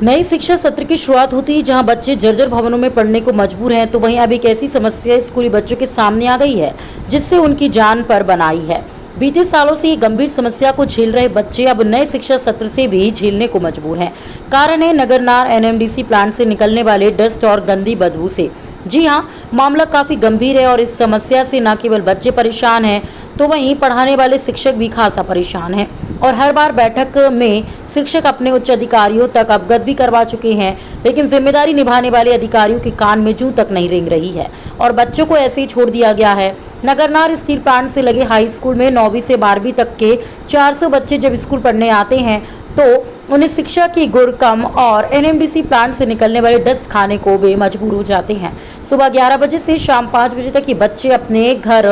नई शिक्षा सत्र की शुरुआत होती ही जहां बच्चे जर्जर भवनों में पढ़ने को मजबूर हैं, तो वहीं अब एक ऐसी समस्या स्कूली बच्चों के सामने आ गई है जिससे उनकी जान पर बन आई है। बीते सालों से ये गंभीर समस्या को झेल रहे बच्चे अब नए शिक्षा सत्र से भी झेलने को मजबूर हैं। कारण है नगरनार एनएमडीसी प्लांट से निकलने वाले डस्ट और गंदी बदबू से। जी हाँ, मामला काफी गंभीर है और इस समस्या से न केवल बच्चे परेशान हैं, तो वहीं पढ़ाने वाले शिक्षक भी खासा परेशान हैं। और हर बार बैठक में शिक्षक अपने उच्च अधिकारियों तक अवगत भी करवा चुके हैं, लेकिन जिम्मेदारी निभाने वाले अधिकारियों के कान में जूं तक नहीं रेंग रही है और बच्चों को ऐसे ही छोड़ दिया गया है। नगरनार स्टील प्लांट से लगे हाई स्कूल में 9वीं से 12वीं तक के 400 बच्चे जब स्कूल पढ़ने आते हैं तो उन्हें शिक्षा की गुण कम और एनएमडीसी प्लांट से निकलने वाले डस्ट खाने को वे मजबूर हो जाते हैं। सुबह 11 बजे से शाम 5 बजे तक ये बच्चे अपने घर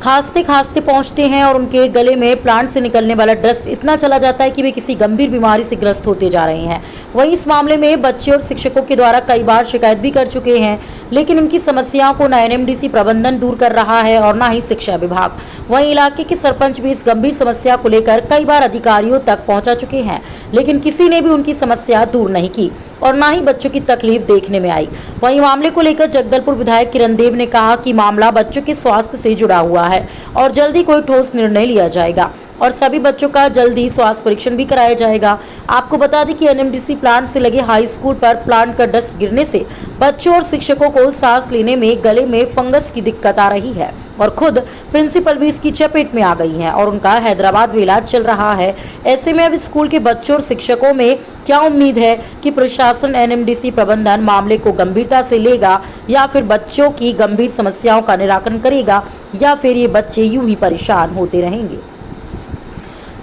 खांसते खांसते पहुंचते हैं और उनके गले में प्लांट से निकलने वाला डस्ट इतना चला जाता है कि वे किसी गंभीर बीमारी से ग्रस्त होते जा रहे हैं। वहीं इस मामले में बच्चे और शिक्षकों के द्वारा कई बार शिकायत भी कर चुके हैं, लेकिन इनकी समस्याओं को न एनएमडीसी प्रबंधन दूर कर रहा है और न ही शिक्षा विभाग। वहीं इलाके के सरपंच भी इस गंभीर समस्या को लेकर कई बार अधिकारियों तक पहुंचा चुके हैं, लेकिन किसी ने भी उनकी समस्या दूर नहीं की और न ही बच्चों की तकलीफ देखने में आई। वहीं मामले को लेकर जगदलपुर विधायक किरण देव ने कहा कि मामला बच्चों के स्वास्थ्य से जुड़ा हुआ है और जल्दी कोई ठोस निर्णय लिया जाएगा और सभी बच्चों का जल्दी स्वास्थ्य परीक्षण भी कराया जाएगा। आपको बता दें कि एनएमडीसी प्लांट से लगे हाई स्कूल पर प्लांट का डस्ट गिरने से बच्चों और शिक्षकों को सांस लेने में गले में फंगस की दिक्कत आ रही है और खुद प्रिंसिपल भी इसकी चपेट में आ गई हैं और उनका हैदराबाद में इलाज चल रहा है। ऐसे में अब स्कूल के बच्चों और शिक्षकों में क्या उम्मीद है कि प्रशासन एनएमडीसी प्रबंधन मामले को गंभीरता से लेगा या फिर बच्चों की गंभीर समस्याओं का निराकरण करेगा या फिर ये बच्चे यूं ही परेशान होते रहेंगे।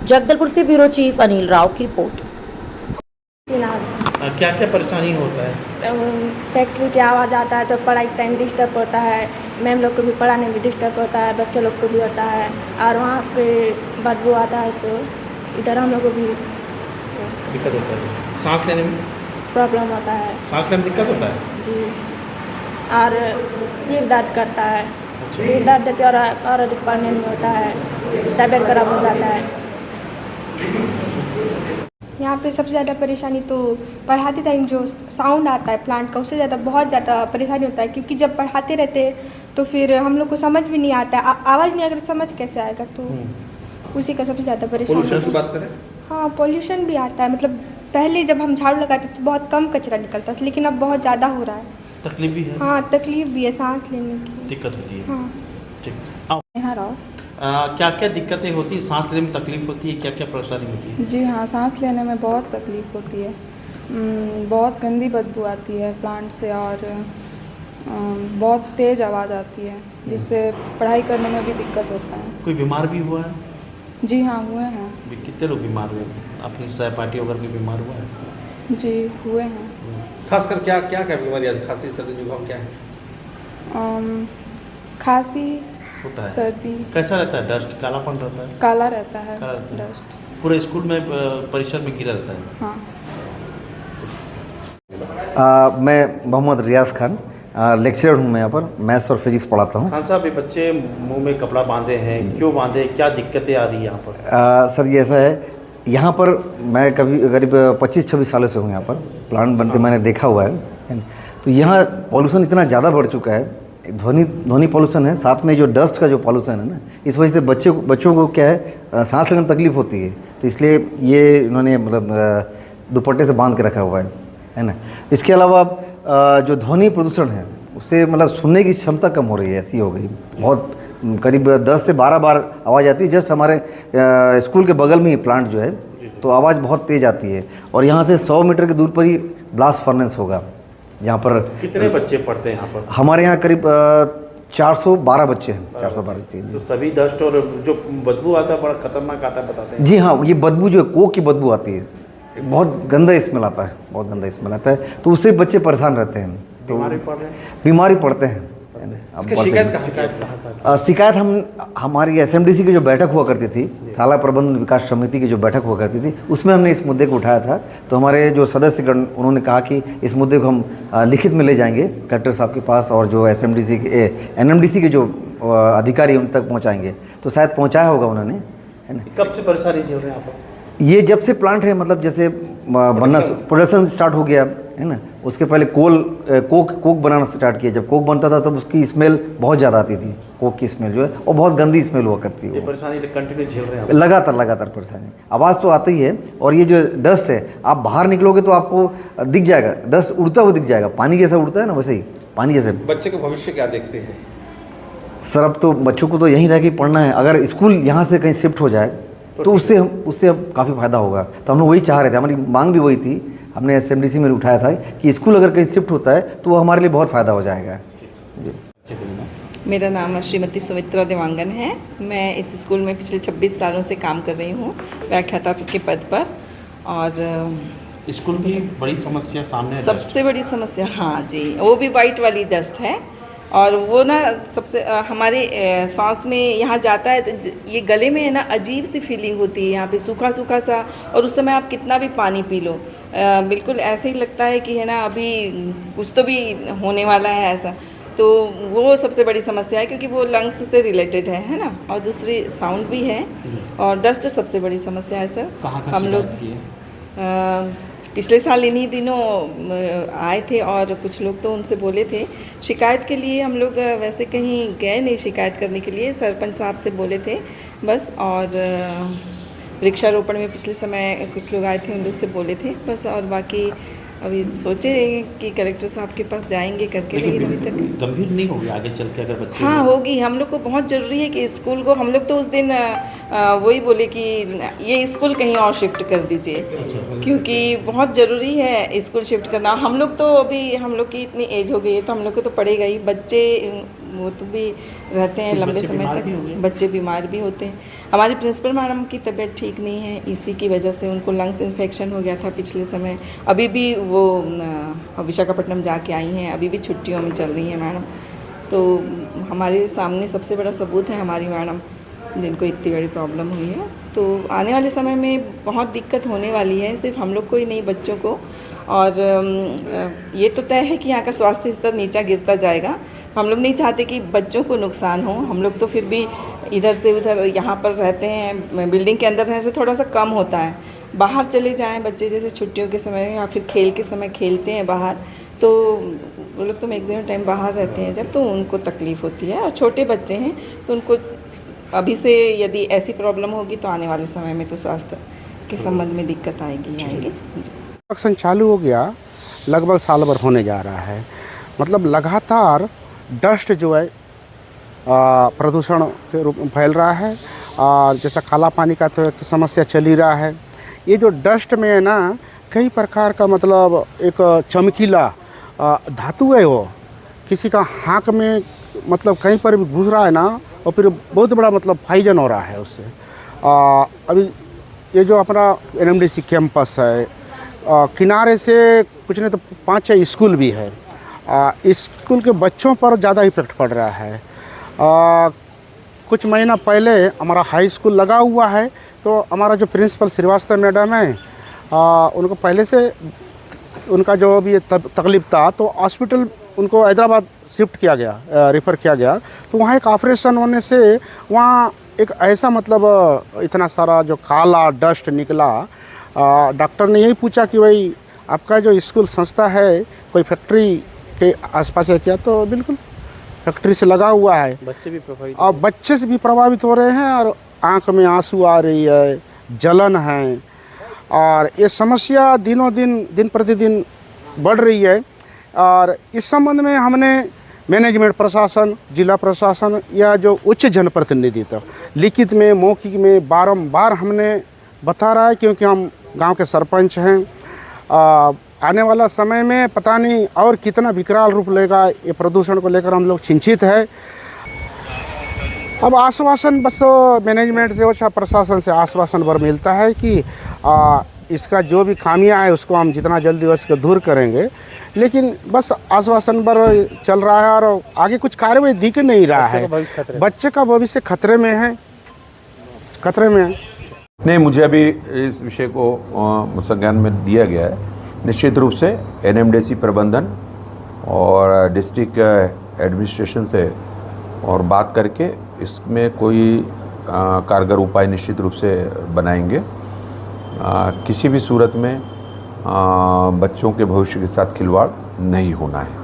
जगदलपुर से ब्यूरो चीफ अनिल राव की रिपोर्ट। क्या क्या परेशानी होता है? फैक्ट्री से आवाज़ आता है तो पढ़ाई टाइम डिस्टर्ब होता है, मैम लोग को भी पढ़ाने में डिस्टर्ब होता है, बच्चे लोग को भी होता है और वहाँ पे बदबू आता है तो इधर हम लोग को भी दिक्कत होता है। सांस लेने में प्रॉब्लम होता है। सांस लेने में दिक्कत होता है जी, और सिर दर्द करता है। सिर दर्द से और अधिक पढ़ने नहीं होता है, तबीयत खराब हो जाता है। यहाँ पे सबसे ज़्यादा परेशानी तो पढ़ाते टाइम जो साउंड आता है प्लांट का, उससे ज़्यादा बहुत ज़्यादा परेशानी होता है, क्योंकि जब पढ़ाते रहते हैं तो फिर हम लोग को समझ भी नहीं आता है। आवाज़ नहीं अगर समझ कैसे आएगा, तो उसी का सबसे ज़्यादा परेशानी। पोल्यूशन की बात करें? हाँ, पोल्यूशन भी आता है। मतलब पहले जब हम झाड़ू लगाते थे बहुत कम कचरा निकलता था, लेकिन अब बहुत ज़्यादा हो रहा है। तकलीफ भी है? हाँ, तकलीफ भी है, सांस लेने की दिक्कत होती है। हाँ। ठीक। यहाँ रहो। क्या क्या दिक्कतें होती है? सांस लेने में तकलीफ होती है, क्या क्या परेशानी होती है? जी हाँ, सांस लेने में बहुत तकलीफ होती है। बहुत गंदी बदबू आती है प्लांट से और बहुत तेज़ आवाज़ आती है, जिससे पढ़ाई करने में भी दिक्कत होता है। कोई बीमार भी हुआ है? जी हाँ, हुए हैं। कितने लोग बीमार हुए? अपनी सहपाठी वगैरह भी बीमार हुआ है? जी हुए हैं। खासकर क्या क्या क्या बीमारी आती है? खांसी, सर्दी, जुकाम क्या है? खांसी होता है। सर्दी। कैसा रहता है? डस्ट कालापन रहता है? काला रहता है। काला रहता है। डस्ट पूरे स्कूल में परिसर में गिरा रहता है? हाँ। मैं मोहम्मद रियाज खान लेक्चरर हूँ। मैं यहाँ पर मैथ्स और फिजिक्स पढ़ाता हूँ। खान साहब, ये बच्चे मुंह में कपड़ा बांधे हैं, क्यों बांधे? क्या दिक्कतें आ रही है यहाँ पर? सर ये ऐसा है, यहाँ पर मैं करीब 25-26 सालों से हूँ यहाँ पर। प्लांट बनते मैंने देखा हुआ है। तो यहाँ पॉल्यूशन इतना ज़्यादा बढ़ चुका है, ध्वनि पॉल्यूशन है, साथ में जो डस्ट का जो पॉल्यूशन है ना, इस वजह से बच्चों को क्या है, सांस लेने में तकलीफ होती है। तो इसलिए ये इन्होंने मतलब दुपट्टे से बांध के रखा हुआ है ना। इसके अलावा जो ध्वनि प्रदूषण है उससे मतलब सुनने की क्षमता कम हो रही है, ऐसी हो गई। बहुत करीब 10 से 12 बार आवाज़ आती है। जस्ट हमारे स्कूल के बगल में ही प्लांट जो है, तो आवाज़ बहुत तेज़ आती है और यहाँ से 100 मीटर की दूर पर ही ब्लास्ट फर्नेस होगा। यहाँ पर कितने बच्चे पढ़ते हैं यहाँ पर? हमारे यहाँ करीब 412 बच्चे हैं। 412 बच्चे। तो सभी डस्ट और जो बदबू आता है बड़ा खतरनाक आता है, बताते हैं? जी हाँ, ये बदबू जो है कोक की बदबू आती है, बहुत गंदा स्मेल आता है, बहुत गंदा स्मेल आता है। तो उससे बच्चे परेशान रहते हैं, तो बीमारी पड़ते हैं। शिकायत हमारी एसएमडीसी की जो बैठक हुआ करती थी, शाला प्रबंधन विकास समिति की जो बैठक हुआ करती थी, उसमें हमने इस मुद्दे को उठाया था। तो हमारे जो सदस्यगण उन्होंने कहा कि इस मुद्दे को हम लिखित में ले जाएंगे कलेक्टर साहब के पास और जो एसएमडीसी के एनएमडीसी के जो अधिकारी उन तक पहुँचाएंगे। तो शायद पहुँचाया होगा उन्होंने, है ना। कब से परेशानी झेल रहे हैं आप? ये जब से प्लांट है, मतलब जैसे बनना, प्रोडक्शन स्टार्ट हो गया है ना। उसके पहले कोक बनाना स्टार्ट किया। जब कोक बनता था तब उसकी स्मेल बहुत ज़्यादा आती थी, कोक की स्मेल जो है, और बहुत गंदी स्मेल हुआ करती है। ये परेशानी कंटिन्यू झेल रहे हैं आप? लगातार परेशानी, आवाज़ तो आती ही है। और ये जो डस्ट है, आप बाहर निकलोगे तो आपको दिख जाएगा, डस्ट उड़ता हुआ दिख जाएगा, पानी जैसा उड़ता है ना, वैसे ही पानी जैसे। बच्चे का भविष्य क्या देखते हैं? सर अब तो बच्चों को तो यहीं रह के पढ़ना है। अगर स्कूल यहाँ से कहीं शिफ्ट हो जाए तो उससे काफ़ी फ़ायदा होगा। तो हम लोग वही चाह रहे थे, हमारी मांग भी वही थी। हमने SMDC में उठाया था कि स्कूल अगर कहीं शिफ्ट होता है तो वो हमारे लिए बहुत फ़ायदा हो जाएगा। जी। मेरा नाम श्रीमती सुमित्रा देवांगन है। मैं इस स्कूल में पिछले 26 सालों से काम कर रही हूँ व्याख्याता के पद पर। और स्कूल की बड़ी समस्या सामने है, सबसे बड़ी समस्या, हाँ जी, वो भी वाइट वाली डस्ट है। और वो ना सबसे हमारे सांस में यहाँ जाता है तो ये गले में है ना अजीब सी फीलिंग होती है, यहाँ पे सूखा सूखा सा। और उस समय आप कितना भी पानी पी लो बिल्कुल ऐसे ही लगता है कि है ना अभी कुछ तो भी होने वाला है ऐसा। तो वो सबसे बड़ी समस्या है क्योंकि वो लंग्स से रिलेटेड है ना। और दूसरी साउंड भी है और डस्ट सबसे बड़ी समस्या है सर। हम लोग पिछले साल इन्हीं दिनों आए थे और कुछ लोग तो उनसे बोले थे शिकायत के लिए। हम लोग वैसे कहीं गए नहीं शिकायत करने के लिए, सरपंच साहब से बोले थे बस। और वृक्षारोपण में पिछले समय कुछ लोग आए थे, उन लोग से बोले थे बस। और बाकी अभी सोचे कि कलेक्टर साहब के पास जाएंगे करके, लेकिन अभी तक गंभीर नहीं होगी आगे चल के अगर बच्चे। हाँ होगी, हम लोग को बहुत ज़रूरी है कि स्कूल को, हम लोग तो उस दिन वही बोले कि ये स्कूल कहीं और शिफ्ट कर दीजिए क्योंकि बहुत ज़रूरी है स्कूल शिफ्ट करना। हम लोग तो अभी, हम लोग की इतनी एज हो गई है तो हम लोग को तो पड़ेगा ही। बच्चे वो तो भी रहते हैं लंबे समय तक, बच्चे बीमार भी होते हैं। हमारी प्रिंसिपल मैडम की तबीयत ठीक नहीं है, इसी की वजह से उनको लंग्स इन्फेक्शन हो गया था पिछले समय। अभी भी वो विशाखापट्टनम जाके आई हैं, अभी भी छुट्टियों में चल रही हैं मैडम। तो हमारे सामने सबसे बड़ा सबूत है हमारी मैडम, जिनको इतनी बड़ी प्रॉब्लम हुई है। तो आने वाले समय में बहुत दिक्कत होने वाली है, सिर्फ हम लोग को ही नहीं बच्चों को। और ये तो तय है कि यहाँ का स्वास्थ्य स्तर नीचा गिरता जाएगा। हम लोग नहीं चाहते कि बच्चों को नुकसान हो। हम लोग तो फिर भी इधर से उधर यहाँ पर रहते हैं, बिल्डिंग के अंदर रहने से थोड़ा सा कम होता है। बाहर चले जाएं बच्चे, जैसे छुट्टियों के समय या फिर खेल के समय खेलते हैं बाहर, तो वो लोग तो मैक्सिमम टाइम बाहर रहते हैं जब, तो उनको तकलीफ़ होती है। और छोटे बच्चे हैं तो उनको अभी से यदि ऐसी प्रॉब्लम होगी तो आने वाले समय में तो स्वास्थ्य के संबंध में दिक्कत आएगी। प्रोडक्शन चालू हो गया, लगभग साल भर होने जा रहा है। मतलब लगातार डस्ट जो है प्रदूषण के रूप में फैल रहा है। और जैसा काला पानी का तो समस्या चल ही रहा है। ये जो डस्ट में है ना कई प्रकार का, मतलब एक चमकीला धातु है, वो किसी का हाथ में मतलब कहीं पर भी घुस रहा है ना, और फिर बहुत बड़ा मतलब पॉइजन हो रहा है उससे। अभी ये जो अपना NMDC कैंपस है, किनारे से कुछ नहीं तो 5-6 स्कूल भी है। स्कूल के बच्चों पर ज़्यादा इफेक्ट पड़ रहा है। कुछ महीना पहले हमारा हाई स्कूल लगा हुआ है, तो हमारा जो प्रिंसिपल श्रीवास्तव मैडम है, उनको पहले से उनका जो भी तकलीफ था तो हॉस्पिटल उनको हैदराबाद शिफ्ट किया गया, रेफ़र किया गया। तो वहाँ एक ऑपरेशन होने से वहाँ एक ऐसा मतलब इतना सारा जो काला डस्ट निकला। डॉक्टर ने यही पूछा कि भाई आपका जो स्कूल संस्था है कोई फैक्ट्री के आसपास है क्या? तो बिल्कुल फैक्ट्री से लगा हुआ है। बच्चे भी प्रभावित, और बच्चे से भी प्रभावित हो रहे हैं, और आँख में आंसू आ रही है, जलन है। और ये समस्या दिन प्रतिदिन बढ़ रही है। और इस संबंध में हमने मैनेजमेंट प्रशासन, जिला प्रशासन या जो उच्च जनप्रतिनिधित्व लिखित में, मौखिक में बारंबार हमने बता रहा है, क्योंकि हम गांव के सरपंच हैं। आने वाला समय में पता नहीं और कितना विकराल रूप लेगा, ये प्रदूषण को लेकर हम लोग चिंतित है। अब आश्वासन बस मैनेजमेंट से और प्रशासन से आश्वासन भर मिलता है कि इसका जो भी खामियां है उसको हम जितना जल्दी हो सके दूर करेंगे, लेकिन बस आश्वासन पर चल रहा है और आगे कुछ कार्रवाई दिख नहीं रहा है। बच्चे का भविष्य खतरे में है। नहीं, मुझे अभी इस विषय को संज्ञान में दिया गया है। निश्चित रूप से NMDC प्रबंधन और डिस्ट्रिक्ट एडमिनिस्ट्रेशन से और बात करके इसमें कोई कारगर उपाय निश्चित रूप से बनाएंगे। किसी भी सूरत में बच्चों के भविष्य के साथ खिलवाड़ नहीं होना है।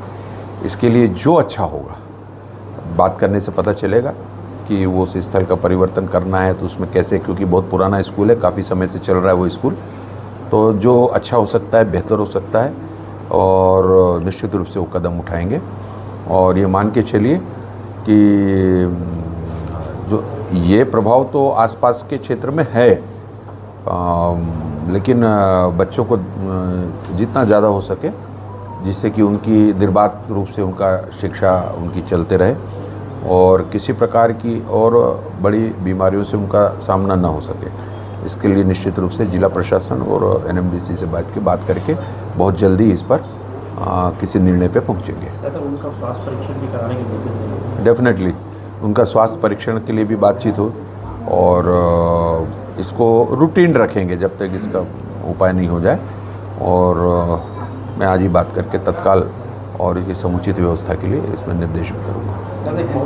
इसके लिए जो अच्छा होगा, बात करने से पता चलेगा कि वो उस स्थल का परिवर्तन करना है तो उसमें कैसे, क्योंकि बहुत पुराना स्कूल है, काफ़ी समय से चल रहा है वो स्कूल, तो जो अच्छा हो सकता है, बेहतर हो सकता है, और निश्चित रूप से वो कदम उठाएंगे। और ये मान के चलिए कि जो ये प्रभाव तो आसपास के क्षेत्र में है, लेकिन बच्चों को जितना ज़्यादा हो सके, जिससे कि उनकी निर्बाध रूप से उनका शिक्षा उनकी चलते रहे और किसी प्रकार की और बड़ी बीमारियों से उनका सामना ना हो सके, इसके लिए निश्चित रूप से जिला प्रशासन और एनएमडीसी से बात करके बहुत जल्दी इस पर किसी निर्णय पे पहुंचेंगे। उनका स्वास्थ्य परीक्षण भी कराने की बात, डेफिनेटली उनका स्वास्थ्य परीक्षण के लिए भी बातचीत हो, और इसको रूटीन रखेंगे जब तक इसका उपाय नहीं हो जाए। और मैं आज ही बात करके तत्काल और इसकी समुचित व्यवस्था के लिए इसमें निर्देश भी करूँगा।